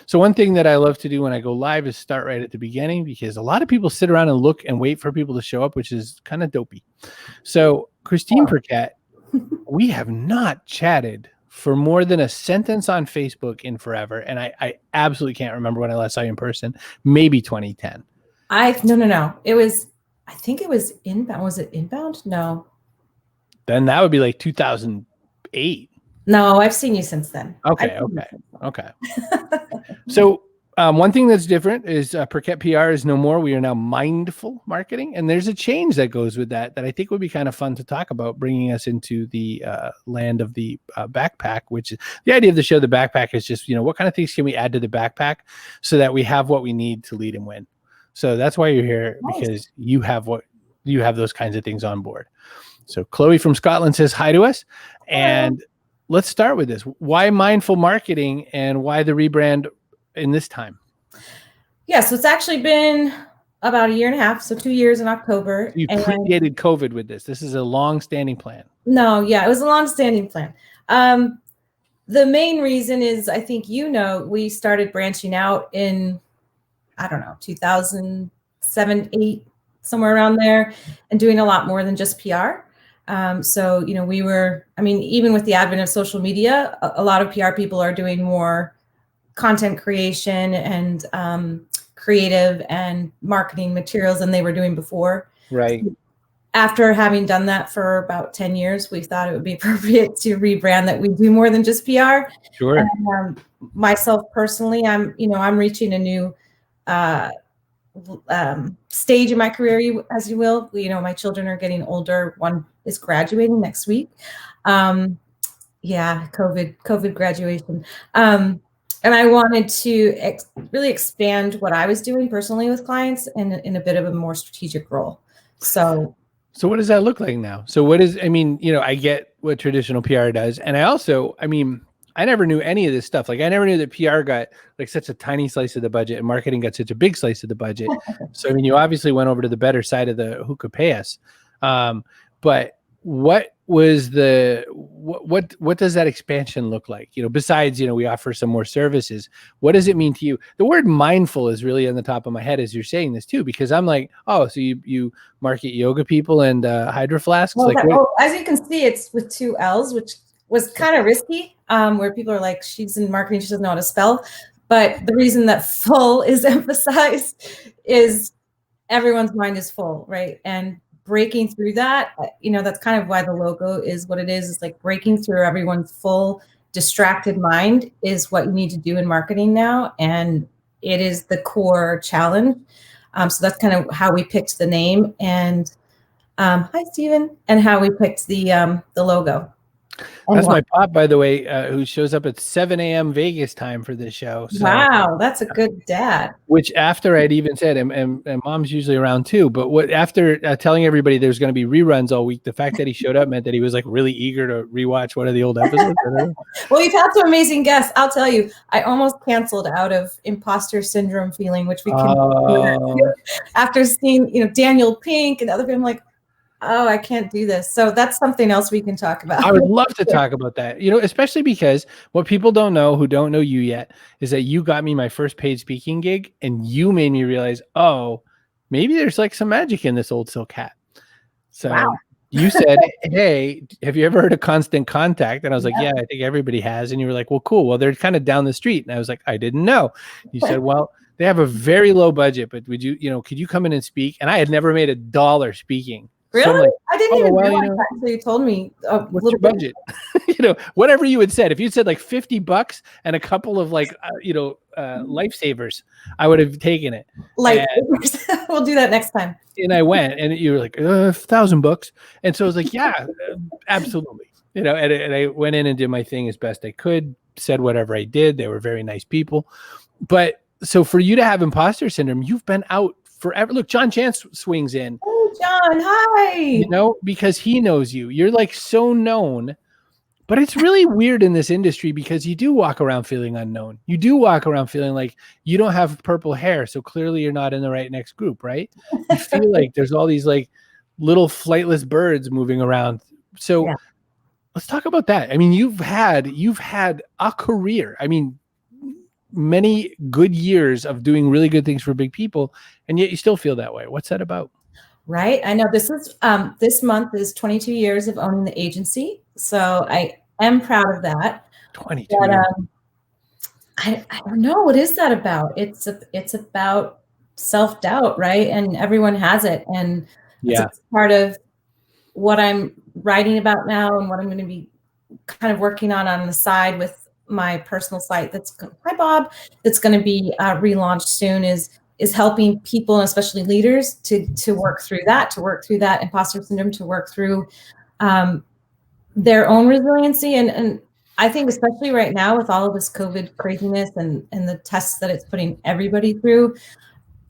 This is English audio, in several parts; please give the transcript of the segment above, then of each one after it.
So one thing that I love to do when I go live is start right at the beginning, because a lot of people sit around and look and wait for people to show up, which is kind of dopey. So Christine Perkett, we have not chatted for more than a sentence on Facebook in forever. And I absolutely can't remember when I last saw you in person, maybe 2010. No. I think it was inbound. Was it inbound? No. Then that would be like 2008. No, I've seen you since then. Okay. So one thing that's different is Perkett PR is no more. We are now Mindfull Marketing. And there's a change that goes with that I think would be kind of fun to talk about, bringing us into the land of the backpack, which is the idea of the show. The backpack is just, what kind of things can we add to the backpack so that we have what we need to lead and win. So that's why you're here, because you have those kinds of things on board. So Chloe from Scotland says hi to us. And let's start with this. Why Mindfull Marketing and why the rebrand in this time? Yeah, so it's actually been about 1.5 years, so 2 years in October. You predated COVID with this. This is a long-standing plan. No, yeah, it was a long-standing plan. The main reason is, I think we started branching out in, 2007, 8, somewhere around there, and doing a lot more than just PR. So, we were, even with the advent of social media, a lot of PR people are doing more content creation and creative and marketing materials than they were doing before. Right. After having done that for about 10 years, we thought it would be appropriate to rebrand that we do more than just PR. Sure. And, myself personally, I'm reaching a new stage in my career, as you will. My children are getting older. One is graduating next week. COVID graduation. And I wanted to really expand what I was doing personally with clients in a bit of a more strategic role. So what does that look like now? So I get what traditional PR does. And I also, I never knew any of this stuff. Like I never knew that PR got like such a tiny slice of the budget and marketing got such a big slice of the budget. So, you obviously went over to the better side of the who could pay us. But what was what does that expansion look like? Besides, we offer some more services. What does it mean to you? The word mindful is really on the top of my head as you're saying this too, because I'm like, oh, so you market yoga people and hydro flasks? As you can see, it's with 2 L's, which was kind of risky, where people are like, she's in marketing, she doesn't know how to spell. But the reason that full is emphasized is everyone's mind is full, right? And breaking through that, that's kind of why the logo is what it is. It's like breaking through everyone's full distracted mind is what you need to do in marketing now. And it is the core challenge. So that's kind of how we picked the name. And hi, Stephen, and how we picked the logo. That's my pop, by the way, who shows up at 7 a.m. Vegas time for this show. So, wow, that's a good dad. Which after I'd even said, and mom's usually around too, but after telling everybody there's going to be reruns all week, the fact that he showed up meant that he was like really eager to rewatch one of the old episodes. Well, you've had some amazing guests. I'll tell you, I almost canceled out of Imposter Syndrome feeling, which we can after seeing, Daniel Pink and other people. I'm like, oh, I can't do this. So that's something else we can talk about. I would love to talk about that, especially because what people don't know, who don't know you yet, is that you got me my first paid speaking gig and you made me realize, oh, maybe there's like some magic in this old silk hat. So wow. You said, hey, have you ever heard of Constant Contact? And I was like, yeah, I think everybody has. And you were like, well, cool. Well, they're kind of down the street. And I was like, I didn't know. You said, well, they have a very low budget, but would you, could you come in and speak? And I had never made $1 speaking. Really? So like, I didn't even realize that until you told me. What's your budget? Whatever you had said. If you'd said like $50 and a couple of like, lifesavers, I would have taken it. Lifesavers. We'll do that next time. And I went, and you were like $1,000, and so I was like, yeah, absolutely. And I went in and did my thing as best I could. Said whatever I did. They were very nice people, but so for you to have imposter syndrome, you've been out forever. Look, John Chance swings in. Oh, John, hi. Because he knows you. You're like so known, but it's really weird in this industry because you do walk around feeling unknown. You do walk around feeling like you don't have purple hair, so clearly you're not in the right next group, right? You feel like there's all these like little flightless birds moving around. So let's talk about that. I mean, you've had a career. I mean, many good years of doing really good things for big people, and yet you still feel that way. What's that about? Right. I know this month is 22 years of owning the agency. So I am proud of that. 22 But years. I don't know, what is that about? It's about self-doubt, right? And everyone has it. And it's a part of what I'm writing about now and what I'm going to be kind of working on the side with my personal site hi Bob, that's going to be relaunched soon, is helping people and especially leaders to work through that imposter syndrome, to work through their own resiliency. And I think especially right now with all of this COVID craziness and the tests that it's putting everybody through,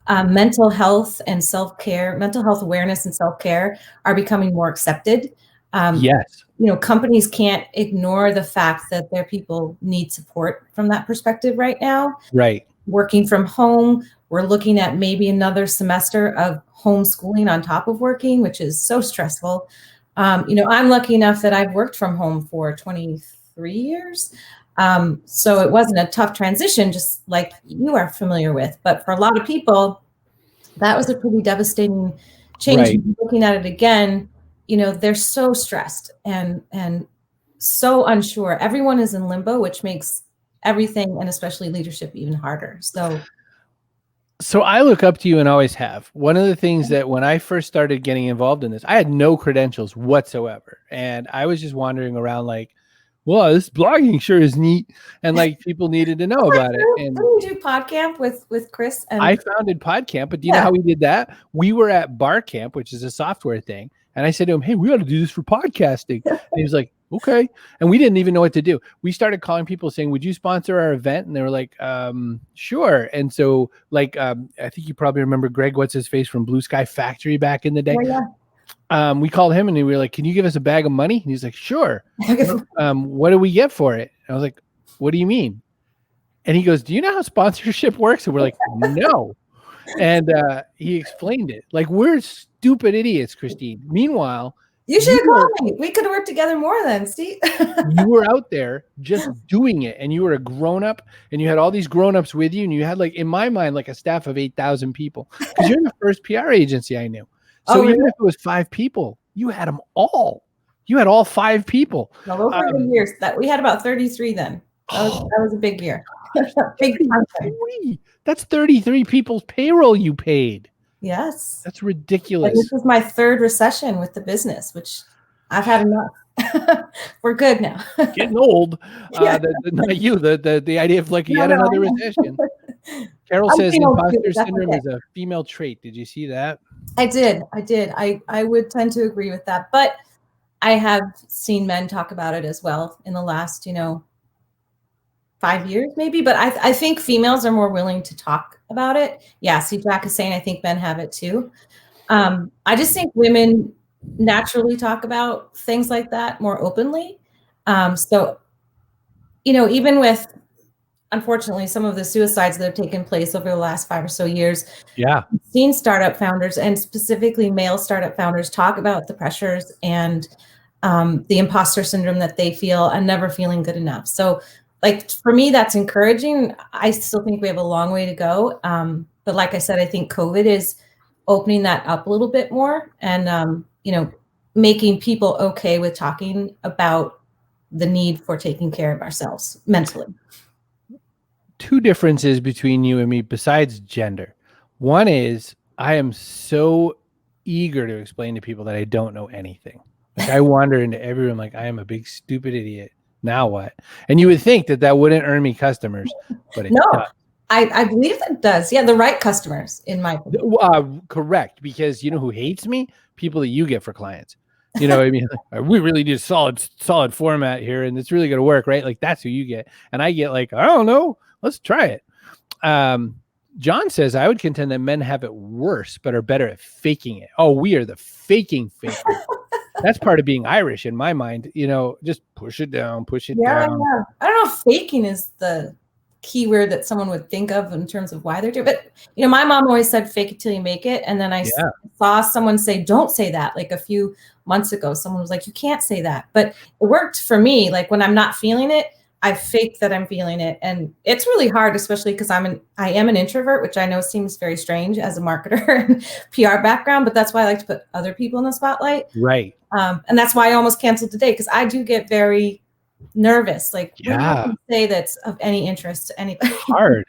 mental health awareness and self-care are becoming more accepted. Yes. Companies can't ignore the fact that their people need support from that perspective right now. Right. Working from home, we're looking at maybe another semester of homeschooling on top of working, which is so stressful. I'm lucky enough that I've worked from home for 23 years. So it wasn't a tough transition, just like you are familiar with. But for a lot of people, that was a pretty devastating change. Right. Looking at it again, they're so stressed and so unsure. Everyone is in limbo, which makes everything, and especially leadership, even harder. So I look up to you and always have. One of the things that when I first started getting involved in this, I had no credentials whatsoever. And I was just wandering around like, well, this blogging sure is neat. And like people needed to know about it. And didn't you do PodCamp with Chris? And I founded PodCamp, but do you know how we did that? We were at BarCamp, which is a software thing. And I said to him, hey, we ought to do this for podcasting. And he was like, okay. And we didn't even know what to do. We started calling people saying, would you sponsor our event? And they were like, sure. And so like, I think you probably remember Greg, what's his face from Blue Sky Factory back in the day. Yeah. We called him and we were like, can you give us a bag of money? And he's like, sure. What do we get for it? And I was like, what do you mean? And he goes, do you know how sponsorship works? And we're like, no. And he explained it. Like, we're stupid idiots, Christine. Meanwhile, you should have called me. We could have worked together more then, Steve. You were out there just doing it, and you were a grown-up, and you had all these grown-ups with you, and you had, like, in my mind, like a staff of 8,000 people. Because you're the first PR agency I knew. So even if it was 5 people, you had them all. You had all 5 people. No, those were good years. We had about 33 then. That was a big year. Big time. That's 33 people's payroll you paid. Yes. That's ridiculous. And this was my 3rd recession with the business, which I've had enough. We're good now. Getting old. Not you. The idea of like yet another recession. Carol says imposter syndrome is a female trait. Did you see that? I did. I would tend to agree with that. But I have seen men talk about it as well in the last, 5 years maybe, but I think females are more willing to talk about it. Yeah, see, Jack is saying I think men have it too. I just think women naturally talk about things like that more openly. So, even with, unfortunately, some of the suicides that have taken place over the last 5 or so years, yeah, I've seen startup founders and specifically male startup founders talk about the pressures and the imposter syndrome that they feel and never feeling good enough. So, like, for me, that's encouraging. I still think we have a long way to go. But like I said, I think COVID is opening that up a little bit more and, making people okay with talking about the need for taking care of ourselves mentally. 2 differences between you and me besides gender. One is I am so eager to explain to people that I don't know anything. Like, I wander into every room like I am a big stupid idiot. Now what? And you would think that wouldn't earn me customers, but it does. I believe it does. Yeah, the right customers, in my opinion. Correct, because you know who hates me? People that you get for clients. You know what I mean? Like, we really need a solid format here, and it's really going to work, right? Like, that's who you get. And I get like, I don't know. Let's try it. John says, I would contend that men have it worse, but are better at faking it. Oh, we are the faking fakers. That's part of being Irish in my mind. Just push it down, push it down. Yeah. I don't know if faking is the keyword that someone would think of in terms of why they're doing it. But, my mom always said, fake it till you make it. And then I saw someone say, don't say that. Like a few months ago, someone was like, you can't say that. But it worked for me. Like when I'm not feeling it, I fake that I'm feeling it. And it's really hard, especially because I am an introvert, which I know seems very strange as a marketer and PR background, but that's why I like to put other people in the spotlight. Right. And that's why I almost canceled today, because I do get very nervous. Like, what do I can say that's of any interest to anybody? Hard.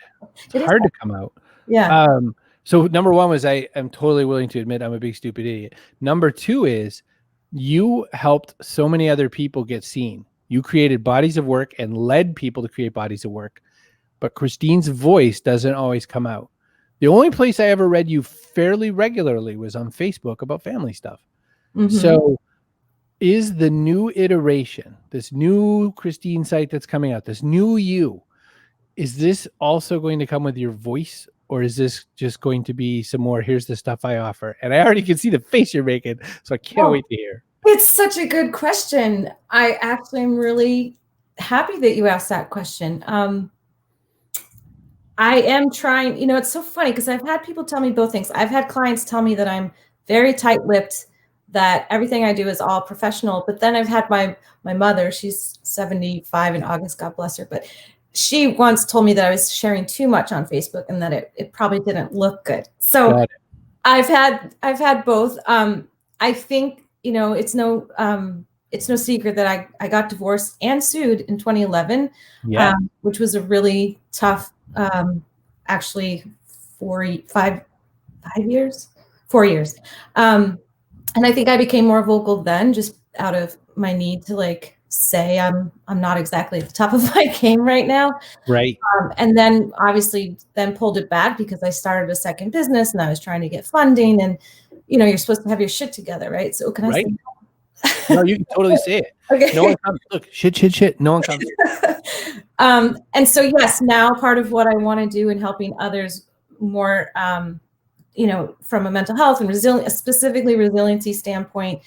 It's hard to come out. Yeah. So number one was I am totally willing to admit I'm a big stupid idiot. Number two is you helped so many other people get seen. You created bodies of work and led people to create bodies of work. But Christine's voice doesn't always come out. The only place I ever read you fairly regularly was on Facebook about family stuff. Mm-hmm. So is the new iteration, this new Christine site that's coming out, this new you, is this also going to come with your voice, or is this just going to be some more, here's the stuff I offer? And I already can see the face you're making, so I can't wait to hear. It's such a good question. I actually am really happy that you asked that question. I am trying, it's so funny because I've had people tell me both things. I've had clients tell me that I'm very tight-lipped, that everything I do is all professional. But then I've had my mother, she's 75 in August, God bless her. But she once told me that I was sharing too much on Facebook and that it probably didn't look good. So I've had both. I think, it's no secret that I got divorced and sued in 2011, which was a really tough, actually 4 years. And I think I became more vocal then, just out of my need to say I'm not exactly at the top of my game right now. Right. And then obviously pulled it back because I started a second business and I was trying to get funding, and you're supposed to have your shit together, right? So can I say that? No, you can totally say it. Okay. No one comes. Look, shit. No one comes. And so yes, now part of what I want to do in helping others more, from a mental health and specifically resiliency standpoint,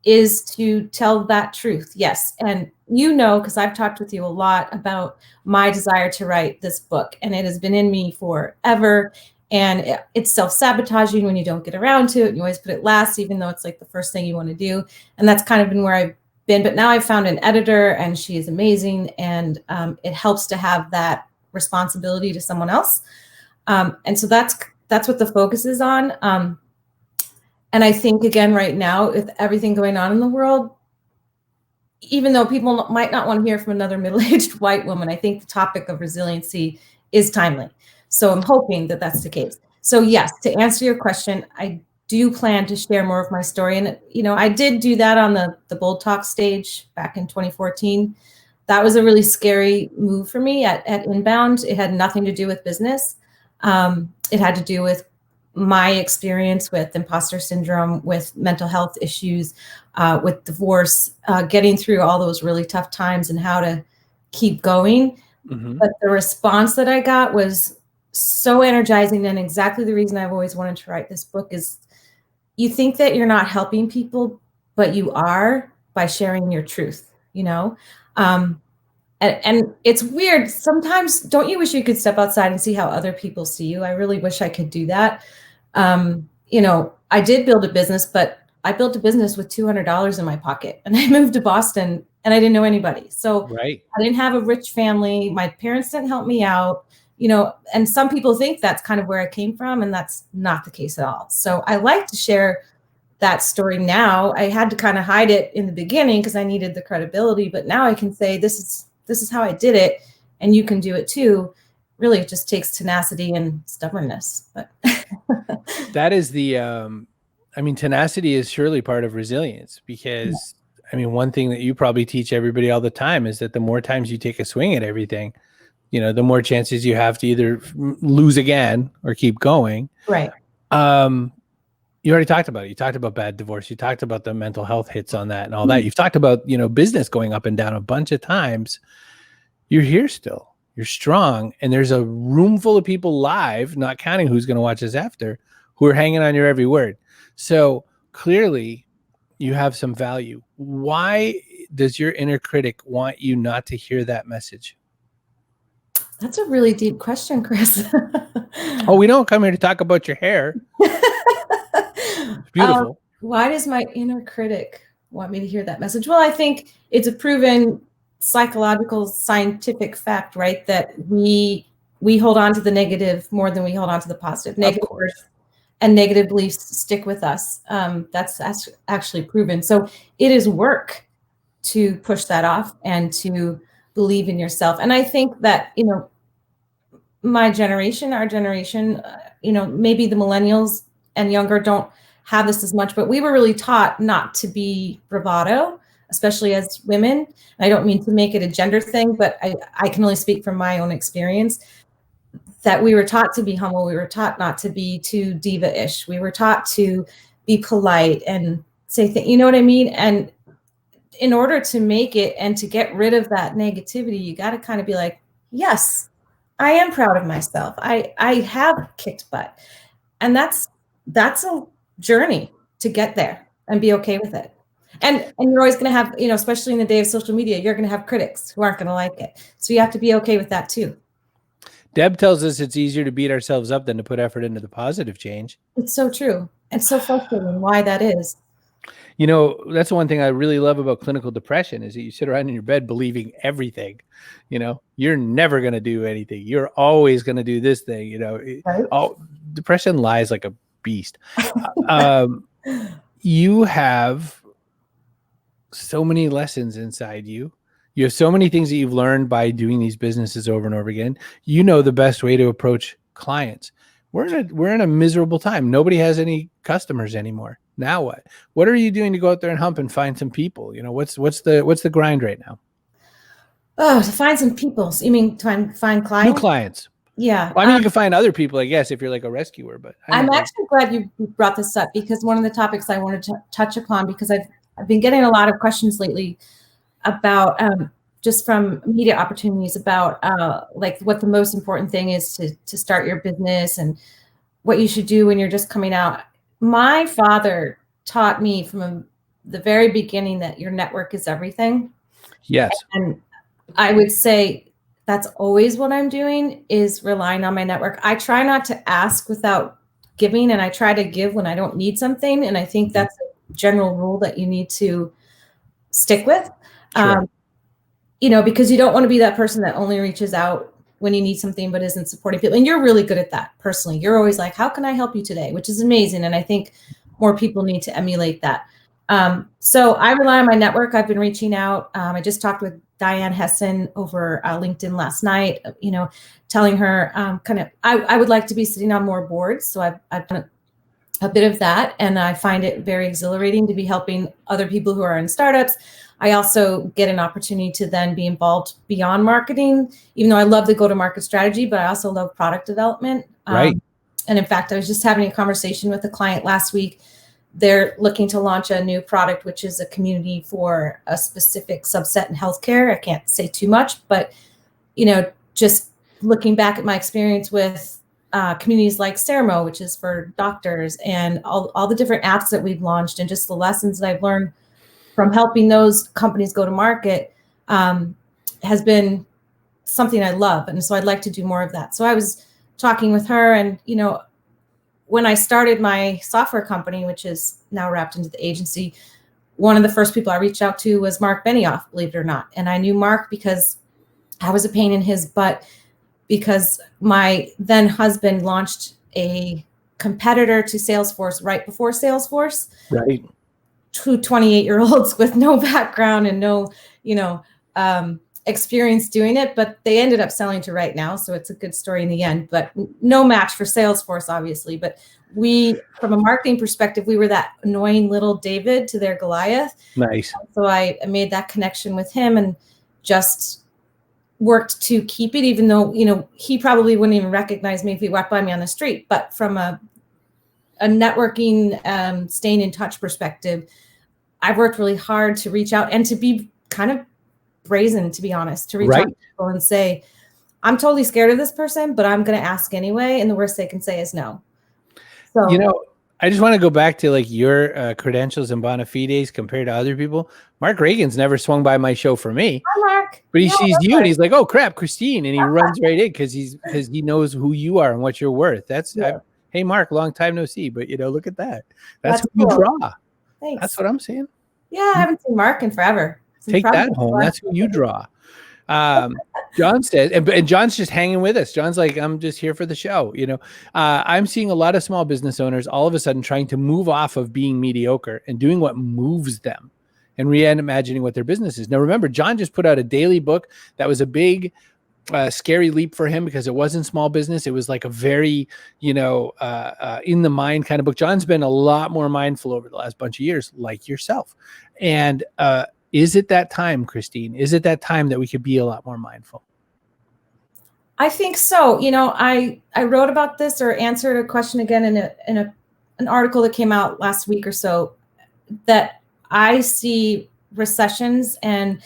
is to tell that truth. Yes. And because I've talked with you a lot about my desire to write this book, and it has been in me forever. And it's self-sabotaging when you don't get around to it. You always put it last, even though it's the first thing you want to do. And that's kind of been where I've been. But now I've found an editor, and she is amazing. And it helps to have that responsibility to someone else. And so that's what the focus is on. And I think, again, right now, with everything going on in the world, even though people might not want to hear from another middle-aged white woman, I think the topic of resiliency is timely. So I'm hoping that that's the case. So yes, to answer your question, I do plan to share more of my story. And, I did do that on the Bold Talk stage back in 2014. That was a really scary move for me at Inbound. It had nothing to do with business. It had to do with my experience with imposter syndrome, with mental health issues, with divorce, getting through all those really tough times and how to keep going. Mm-hmm. But the response that I got was so energizing, and exactly the reason I've always wanted to write this book is you think that you're not helping people, but you are by sharing your truth, and it's weird. Sometimes don't you wish you could step outside and see how other people see you? I really wish I could do that. I did build a business, but I built a business with $200 in my pocket, and I moved to Boston and I didn't know anybody. So I didn't have a rich family. My parents didn't help me out. And some people think that's kind of where I came from, and that's not the case at all. So I like to share that story now. I had to kind of hide it in the beginning because I needed the credibility, but now I can say, this is how I did it, and you can do it too. Really, it just takes tenacity and stubbornness. But that is tenacity is surely part of resilience, because one thing that you probably teach everybody all the time is that the more times you take a swing at everything, the more chances you have to either lose again or keep going. Right. You already talked about it. You talked about bad divorce. You talked about the mental health hits on that and all that. You've talked about, business going up and down a bunch of times. You're here still. You're strong. And there's a room full of people live, not counting who's going to watch this after, who are hanging on your every word. So clearly you have some value. Why does your inner critic want you not to hear that message? That's a really deep question, Chris. Oh, we don't come here to talk about your hair. It's beautiful. Why does my inner critic want me to hear that message? Well, I think it's a proven psychological scientific fact, right? That we hold on to the negative more than we hold on to the positive. Negative words and negative beliefs stick with us. That's actually proven. So it is work to push that off and to believe in yourself. And I think that, my generation, our generation, maybe the millennials and younger don't have this as much, but we were really taught not to be bravado, especially as women. And I don't mean to make it a gender thing, but I can only speak from my own experience, that we were taught to be humble. We were taught not to be too diva-ish. We were taught to be polite and say things, you know what I mean? And in order to make it and to get rid of that negativity, you got to kind of be like, yes, I am proud of myself. I have kicked butt. And that's a journey to get there and be okay with it. And you're always going to have, especially in the day of social media, you're going to have critics who aren't going to like it. So you have to be okay with that too. Deb tells us it's easier to beat ourselves up than to put effort into the positive change. It's so true. It's so frustrating why that is. That's the one thing I really love about clinical depression is that you sit around in your bed believing everything. You're never going to do anything. You're always going to do this thing. Right? Depression lies like a beast. You have so many lessons inside you. You have so many things that you've learned by doing these businesses over and over again. The best way to approach clients. We're in a miserable time. Nobody has any customers anymore. Now what? What are you doing to go out there and hump and find some people? What's the grind right now? Oh, to find some people. So you mean to find clients? New clients. Yeah. Well, I mean, you can find other people, I guess, if you're like a rescuer. But I'm actually glad you brought this up, because one of the topics I wanted to touch upon, because I've been getting a lot of questions lately about just from media opportunities about like what the most important thing is to start your business and what you should do when you're just coming out. My father taught me from the very beginning that your network is everything. Yes. And I would say that's always what I'm doing, is relying on my network. I try not to ask without giving, and I try to give when I don't need something. And I think that's a general rule that you need to stick with. Sure. Because you don't want to be that person that only reaches out when you need something but isn't supporting people. And you're really good at that personally. You're always like, how can I help you today? Which is amazing. And I think more people need to emulate that. So I rely on my network. I've been reaching out. I just talked with Diane Hessen over LinkedIn last night, telling her I would like to be sitting on more boards. So I've done a bit of that. And I find it very exhilarating to be helping other people who are in startups. I also get an opportunity to then be involved beyond marketing, even though I love the go-to-market strategy, but I also love product development. Right. And in fact, I was just having a conversation with a client last week. They're looking to launch a new product, which is a community for a specific subset in healthcare. I can't say too much, but, just looking back at my experience with communities like Ceramo, which is for doctors, and all the different apps that we've launched, and just the lessons that I've learned from helping those companies go to market has been something I love. And so I'd like to do more of that. So I was talking with her, and, when I started my software company, which is now wrapped into the agency, one of the first people I reached out to was Mark Benioff, believe it or not. And I knew Mark because I was a pain in his butt, because my then husband launched a competitor to Salesforce right before Salesforce. Right. Two 28-year-olds with no background and no, experience doing it, but they ended up selling to Right Now. So it's a good story in the end, but no match for Salesforce, obviously. But we, from a marketing perspective, we were that annoying little David to their Goliath. Nice. So I made that connection with him and just worked to keep it, even though, he probably wouldn't even recognize me if he walked by me on the street. But from a networking, staying in touch perspective, I've worked really hard to reach out and to be kind of brazen, to be honest, to reach out to people and say, I'm totally scared of this person, but I'm going to ask anyway. And the worst they can say is no. So, I just want to go back to like your credentials and bona fides compared to other people. Mark Reagan's never swung by my show for me. Hi, Mark. But he sees you and he's like, oh crap, Christine. And he runs right in because he knows who you are and what you're worth. Hey, Mark, long time no see, but look at that. That's who you draw. Thanks. That's what I'm saying. Yeah, I haven't seen Mark in forever. Take that home. That's who you draw. John says, and John's just hanging with us. John's like, I'm just here for the show. I'm seeing a lot of small business owners all of a sudden trying to move off of being mediocre and doing what moves them and reimagining what their business is. Now, remember, John just put out a daily book that was a big, scary leap for him because it wasn't small business. It was like a very, in the mind kind of book. John's been a lot more mindful over the last bunch of years, like yourself. And, is it that time, Christine? Is it that time that we could be a lot more mindful? I think so. I wrote about this or answered a question again in an article that came out last week or so, that I see recessions and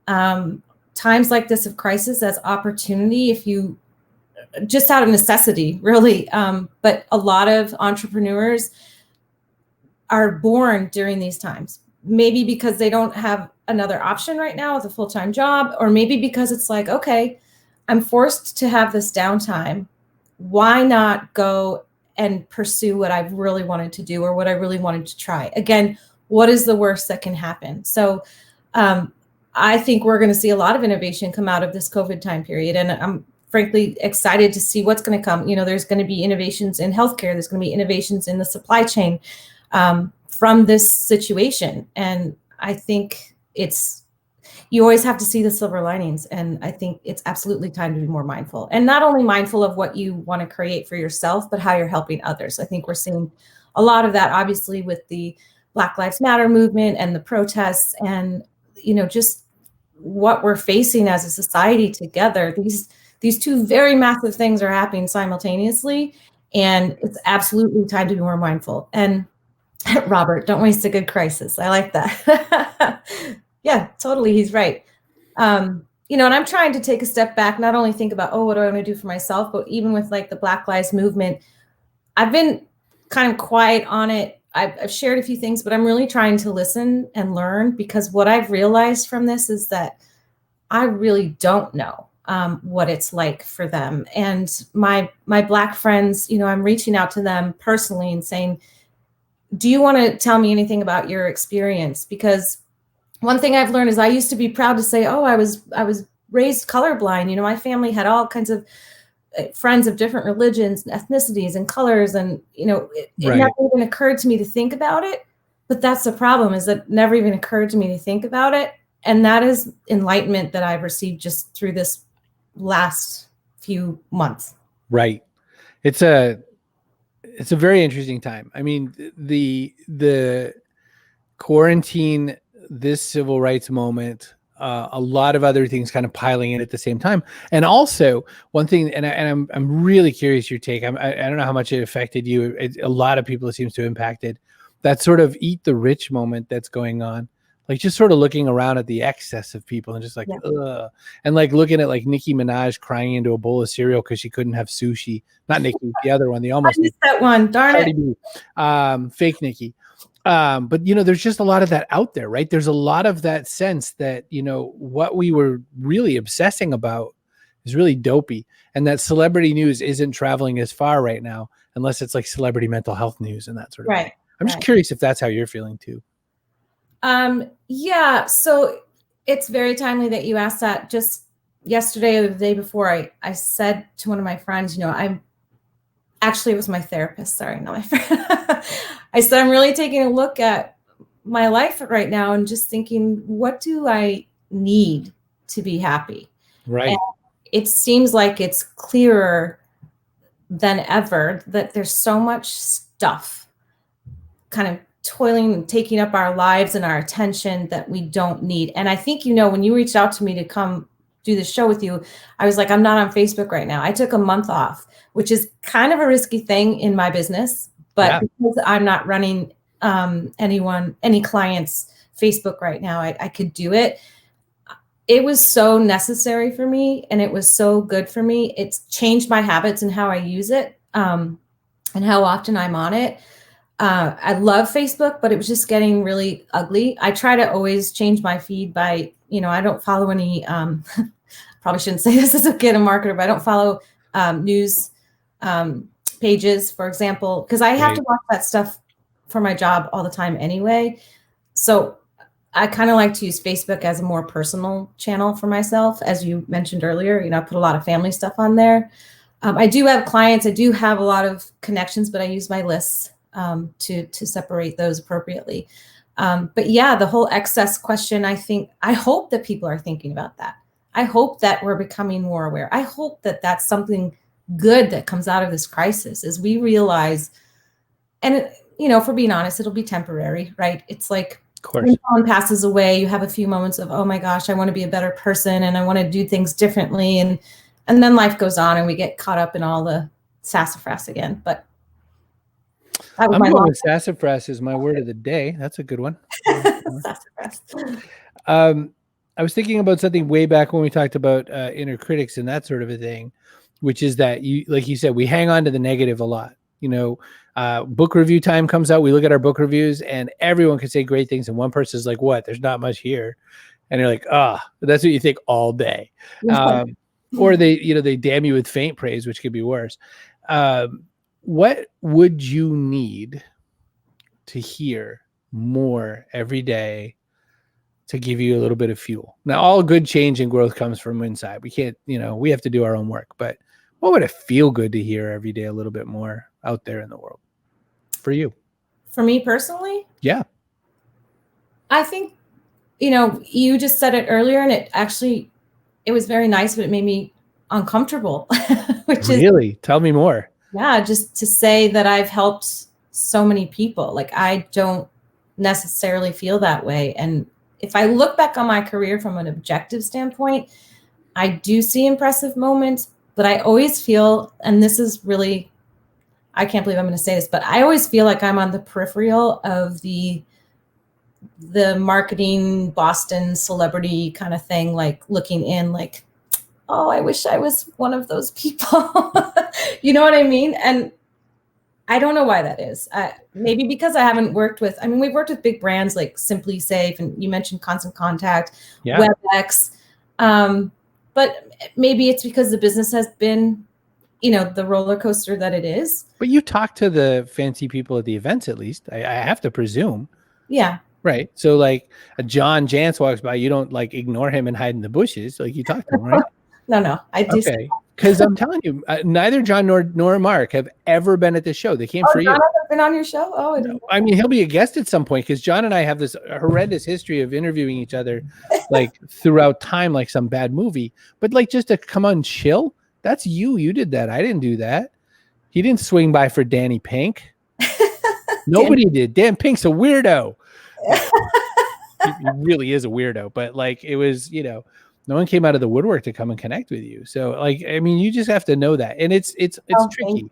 times like this of crisis as opportunity, if you just out of necessity, really. But a lot of entrepreneurs are born during these times. Maybe because they don't have another option right now with a full-time job, or maybe because it's like, okay, I'm forced to have this downtime. Why not go and pursue what I've really wanted to do or what I really wanted to try? Again, what is the worst that can happen? So I think we're going to see a lot of innovation come out of this COVID time period. And I'm frankly excited to see what's going to come. There's going to be innovations in healthcare. There's going to be innovations in the supply chain. From this situation. And I think you always have to see the silver linings. And I think it's absolutely time to be more mindful, and not only mindful of what you want to create for yourself, but how you're helping others. I think we're seeing a lot of that, obviously, with the Black Lives Matter movement and the protests and, just what we're facing as a society together. These two very massive things are happening simultaneously, and it's absolutely time to be more mindful. And Robert, don't waste a good crisis. I like that. Yeah, totally. He's right. And I'm trying to take a step back, not only think about, what do I want to do for myself, but even with like the Black Lives movement, I've been kind of quiet on it. I've shared a few things, but I'm really trying to listen and learn, because what I've realized from this is that I really don't know what it's like for them. And my Black friends, I'm reaching out to them personally and saying, do you want to tell me anything about your experience? Because one thing I've learned is I used to be proud to say, I was raised colorblind. My family had all kinds of friends of different religions and ethnicities and colors. And, it never even occurred to me to think about it. But that's the problem, is that it never even occurred to me to think about it. And that is enlightenment that I've received just through this last few months. Right. It's a very interesting time. I mean, the quarantine, this civil rights moment, a lot of other things kind of piling in at the same time. And also one thing, and I'm really curious your take. I don't know how much it affected you. A lot of people it seems to have impacted that sort of eat the rich moment that's going on. Like just sort of looking around at the excess of people and just like, ugh. And like looking at like Nicki Minaj crying into a bowl of cereal because she couldn't have sushi. Not Nicki, the other one, the almost. I missed that one, darn it. Fake Nicki. But there's just a lot of that out there, right? There's a lot of that sense that, what we were really obsessing about is really dopey. And that celebrity news isn't traveling as far right now, unless it's like celebrity mental health news and that sort of thing. I'm just curious if that's how you're feeling too. Yeah, so it's very timely that you asked that. Just yesterday or the day before, I said to one of my friends, it was my therapist, sorry, not my friend. I said, I'm really taking a look at my life right now and just thinking, what do I need to be happy? Right. And it seems like it's clearer than ever that there's so much stuff kind of toiling and taking up our lives and our attention that we don't need. And I think, when you reached out to me to come do the show with you, I was like, I'm not on Facebook right now. I took a month off, which is kind of a risky thing in my business, but because I'm not running any clients' Facebook right now, I could do it. It was so necessary for me, and it was so good for me. It's changed my habits and how I use it, and how often I'm on it. I love Facebook, but it was just getting really ugly. I try to always change my feed by, I don't follow any, probably shouldn't say this as a kid, a marketer, but I don't follow news pages, for example, because I have to watch that stuff for my job all the time anyway. So I kind of like to use Facebook as a more personal channel for myself. As you mentioned earlier, I put a lot of family stuff on there. I do have clients. I do have a lot of connections, but I use my lists to separate those appropriately. But yeah, the whole excess question, I hope that people are thinking about that. I hope that we're becoming more aware. I hope that that's something good that comes out of this crisis, is we realize, and if we're being honest, it'll be temporary, right? It's like, of course, when someone passes away, you have a few moments of, oh my gosh, I want to be a better person and I want to do things differently. And then life goes on and we get caught up in all the sassafras again. But I'm going with sassafras is my word of the day. That's a good one. Sassafras. I was thinking about something way back when we talked about inner critics and that sort of a thing, which is that like you said, we hang on to the negative a lot. Book review time comes out. We look at our book reviews and everyone can say great things. And one person's like, what? There's not much here. And you're like, that's what you think all day. Or they damn you with faint praise, which could be worse. What would you need to hear more every day to give you a little bit of fuel? Now, all good change and growth comes from inside. We can't, we have to do our own work, but what would it feel good to hear every day a little bit more out there in the world for you? For me personally? Yeah. I think, you just said it earlier and it was very nice, but it made me uncomfortable. Really? Tell me more. Yeah. Just to say that I've helped so many people. Like, I don't necessarily feel that way. And if I look back on my career from an objective standpoint, I do see impressive moments, but I always feel, and this is really, I can't believe I'm going to say this, but I always feel like I'm on the peripheral of the marketing Boston celebrity kind of thing, like looking in like, oh, I wish I was one of those people. You know what I mean? And I don't know why that is. Maybe because I haven't worked with, we've worked with big brands like Simply Safe, and you mentioned Constant Contact, WebEx. But maybe it's because the business has been, the roller coaster that it is. But you talk to the fancy people at the events, at least. I have to presume. Yeah. Right. So like a John Jantz walks by, you don't like ignore him and hide in the bushes. Like you talk to him, right? No. I do. Okay. Because I'm telling you, neither John nor Mark have ever been at the show. They came for you. John hasn't been on your show? Oh, he'll be a guest at some point, because John and I have this horrendous history of interviewing each other like throughout time, like some bad movie. But like just to come on chill, that's you. You did that. I didn't do that. He didn't swing by for Danny Pink. Nobody did. Dan Pink's a weirdo. He really is a weirdo. But like it was, no one came out of the woodwork to come and connect with you. So like, you just have to know that. And it's tricky.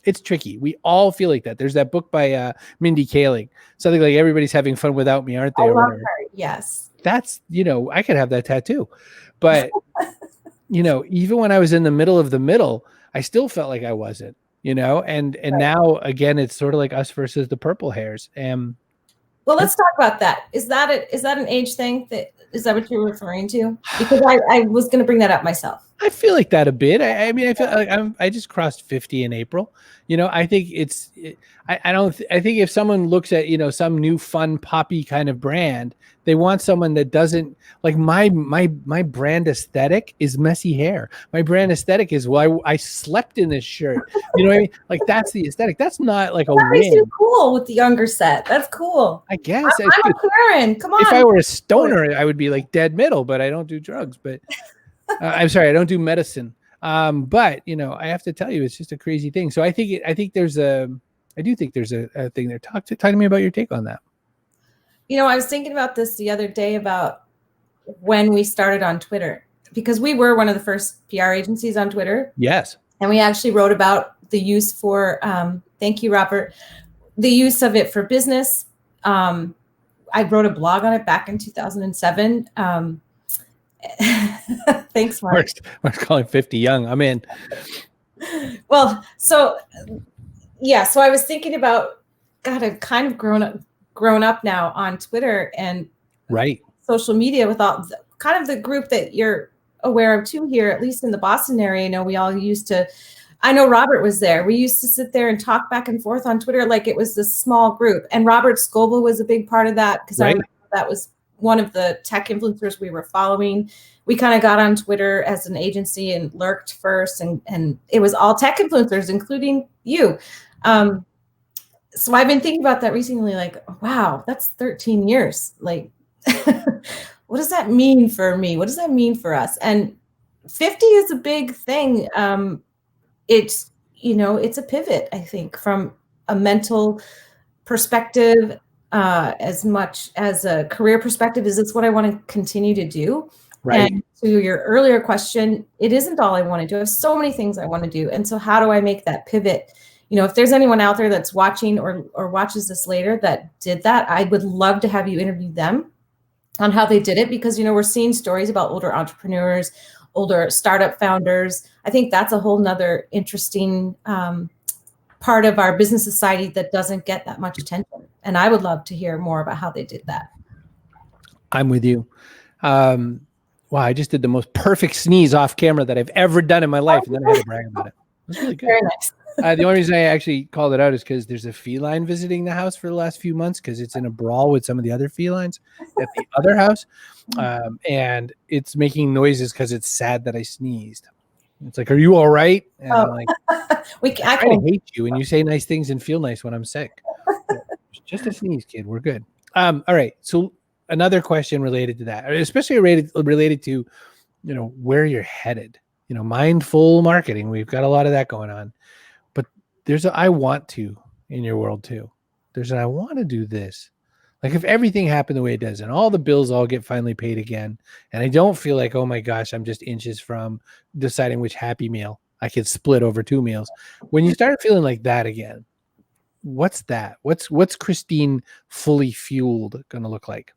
It's tricky. We all feel like that. There's that book by Mindy Kaling, something like Everybody's Having Fun Without Me, Aren't They? I love her. Yes. That's, I could have that tattoo. But, even when I was in the middle of the middle, I still felt like I wasn't, and right. Now again, it's sort of like us versus the purple hairs. Well, let's talk about that. Is that an age thing? Is that what you're referring to? Because I was going to bring that up myself. I feel like that a bit. I feel like I just crossed 50 in April. I think I think if someone looks at, some new fun poppy kind of brand, they want someone that doesn't like my brand aesthetic is messy hair. My brand aesthetic is, well, I slept in this shirt. You know what I mean? Like that's the aesthetic. That's not like a win. Makes you cool with the younger set. That's cool. I guess. I'm a Karen. Come on. If I were a stoner, I would be like dead middle, but I don't do drugs. But I'm sorry, I don't do medicine. But I have to tell you, it's just a crazy thing. So I think there's a thing there. Talk to me about your take on that. I was thinking about this the other day about when we started on Twitter, because we were one of the first PR agencies on Twitter. Yes. And we actually wrote about the use for, thank you, Robert, the use of it for business. I wrote a blog on it back in 2007. Thanks, Mark. Mark's calling 50 young. I'm in. Well, so I was thinking about, God, I've kind of grown up now on Twitter and right social media with all kind of the group that you're aware of too here, at least in the Boston area. We all used to, I know Robert was there. We used to sit there and talk back and forth on Twitter like it was this small group. And Robert Scoble was a big part of that, because I remember that was one of the tech influencers we were following. We kind of got on Twitter as an agency and lurked first, and it was all tech influencers, including you. So I've been thinking about that recently, like, wow, that's 13 years. Like, what does that mean for me? What does that mean for us? And 50 is a big thing. It's, it's a pivot, I think, from a mental perspective, as much as a career perspective. Is this what I want to continue to do? Right. And to your earlier question, it isn't all I want to do. I have so many things I want to do. And so how do I make that pivot? If there's anyone out there that's watching or watches this later that did that, I would love to have you interview them on how they did it, because, we're seeing stories about older entrepreneurs, older startup founders. I think that's a whole nother interesting part of our business society that doesn't get that much attention. And I would love to hear more about how they did that. I'm with you. Wow, I just did the most perfect sneeze off camera that I've ever done in my life. And then I had to brag about it. It was really good. Very nice. The only reason I actually called it out is because there's a feline visiting the house for the last few months, because it's in a brawl with some of the other felines at the other house. And it's making noises because it's sad that I sneezed. It's like, are you all right? And I'm like, I kind of hate you when you say nice things and feel nice when I'm sick. Just a sneeze, kid. We're good. All right. So another question related to that, especially related to, where you're headed, mindful marketing. We've got a lot of that going on. There's I want to in your world too. There's I want to do this. Like, if everything happened the way it does and all the bills all get finally paid again, and I don't feel like, oh my gosh, I'm just inches from deciding which Happy Meal I could split over 2 meals. When you start feeling like that again, what's that? What's Christine fully fueled going to look like?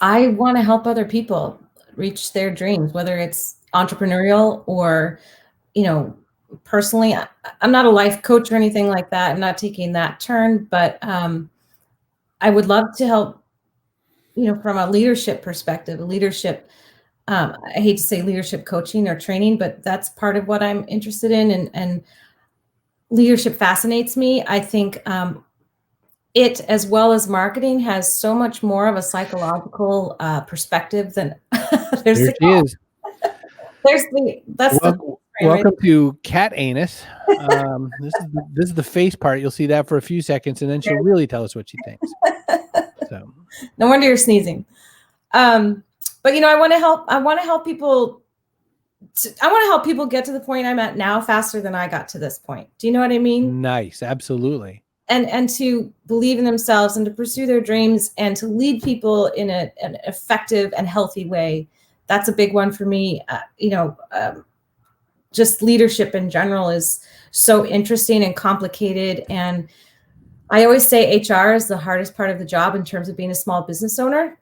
I want to help other people reach their dreams, whether it's entrepreneurial or, personally. I'm not a life coach or anything like that. I'm not taking that turn, but I would love to help, from a leadership perspective, I hate to say leadership coaching or training, but that's part of what I'm interested in. And leadership fascinates me. I think it, as well as marketing, has so much more of a psychological perspective than there she is. Welcome to Cat Anus. This is the face part. You'll see that for a few seconds, and then she'll really tell us what she thinks. So, no wonder you're sneezing. But I want to help. I want to help people. I want to help people get to the point I'm at now faster than I got to this point. Do you know what I mean? Nice, absolutely. And to believe in themselves and to pursue their dreams and to lead people in an effective and healthy way. That's a big one for me. Just leadership in general is so interesting and complicated. And I always say HR is the hardest part of the job in terms of being a small business owner.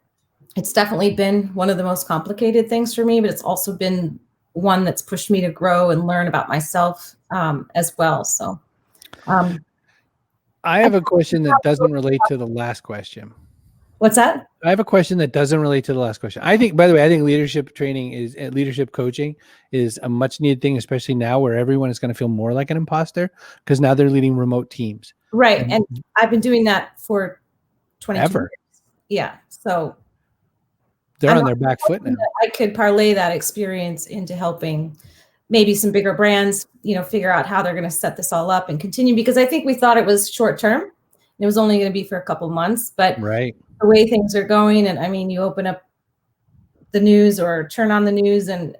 It's definitely been one of the most complicated things for me, but it's also been one that's pushed me to grow and learn about myself as well. So I have a question that doesn't relate to the last question. What's that? I have a question that doesn't relate to the last question. I think, by the way, leadership training leadership coaching is a much needed thing, especially now where everyone is going to feel more like an imposter because now they're leading remote teams. Right. And I've been doing that for 22 years. Yeah. So they're on their back foot now. I could parlay that experience into helping maybe some bigger brands, figure out how they're going to set this all up and continue, because I think we thought it was short term. It was only going to be for a couple of months, but right. The way things are going, and I mean, you open up the news or turn on the news and,